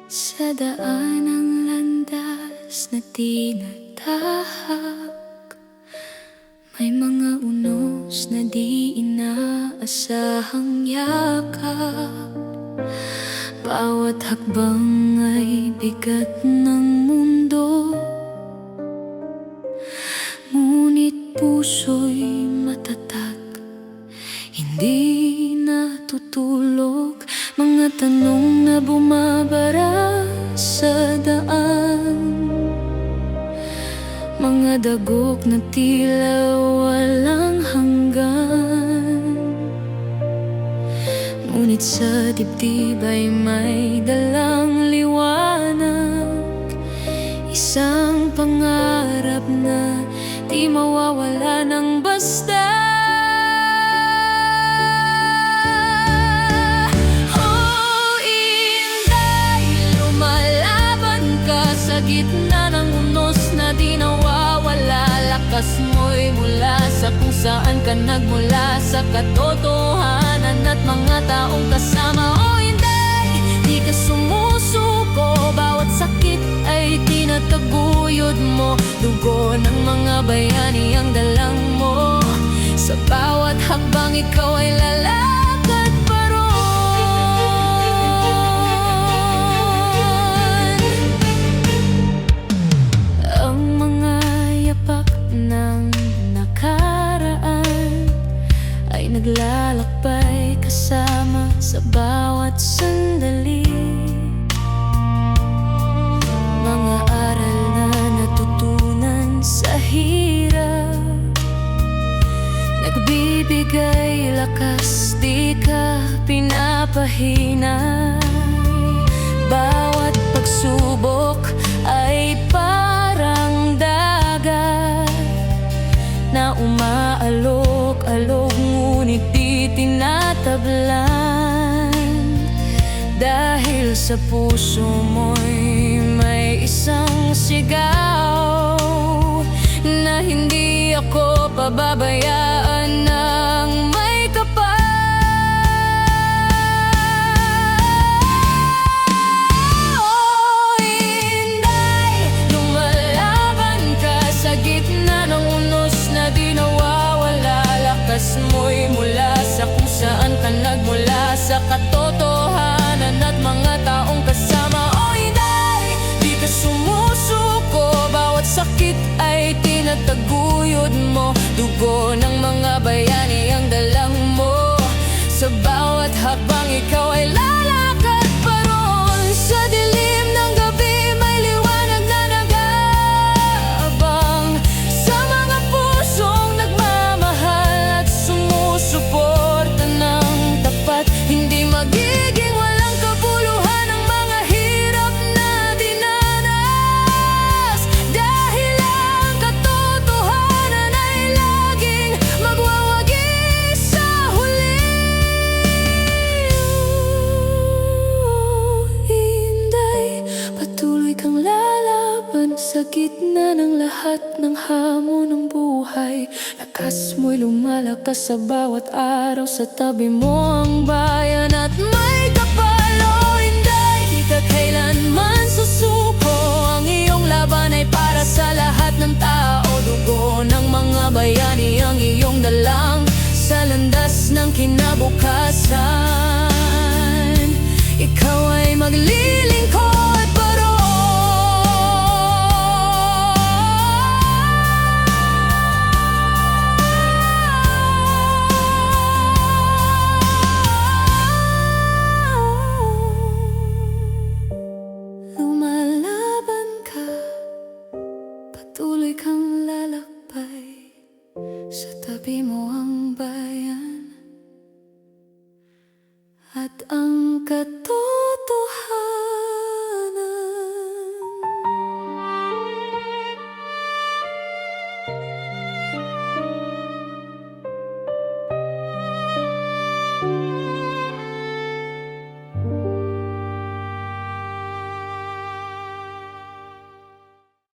Sa daan ng landas na tinatahak, may mga unos na di inaasahang yakap. Bawat hakbang ay bigat ng mundo, ngunit puso'y matatag, hindi natutulog. Mga tanong na bumabara sa daan, mga dagok na tila walang hanggan. Ngunit sa dibdib ay may dalang liwanag, isang pangarap na di mawawala ng basta. Sa gitna ng unos na di nawawala, lakas mo'y mula sa kung saan ka nagmula, sa katotohanan at mga taong kasama. O hindi, di ka sumusuko, bawat sakit ay tinataguyod mo. Dugo ng mga bayani ang dalang mo, sa bawat hakbang ikaw ay lalakad pa ron. Naglalakbay kasama sa bawat sandali, mga aral na natutunan sa hirap, nagbibigay lakas, di ka pinapahinay. Bawat pagsubok ay parang dagat na umaalok-alok, ngunit di tinatablan. Dahil sa puso mo'y may isang sigaw na hindi ako pababayaan ng may kapal. Oh, Inday, lumalaban ka sa gitna ng unos na di nawawala. Lakas mo'y mula sa kung saan ka nagmula, sa katotohanan at mga taong kasama. O Inday, di ka sumusuko, bawat sakit ay tinataguyod mo. Dugo ng mga bayani ang dalang mo, sa bawat hakbang ikaw ay lalakad pa ron. Sa dilim ng gabi may liwanag na nag-aabang, sa mga pusong nagmamahal at sumusuporta ng tapat. Hindi magiging walang kabuluhan ang mga hirap na dinanas, dahil ang katotohanan ay laging magwawagi sa huli. Inday, patuloy kang lalaban sa gitna ng lahat ng hamon ng buhay. Lakas mo'y lumalakas sa bawat araw, sa tabi mo ang bayan at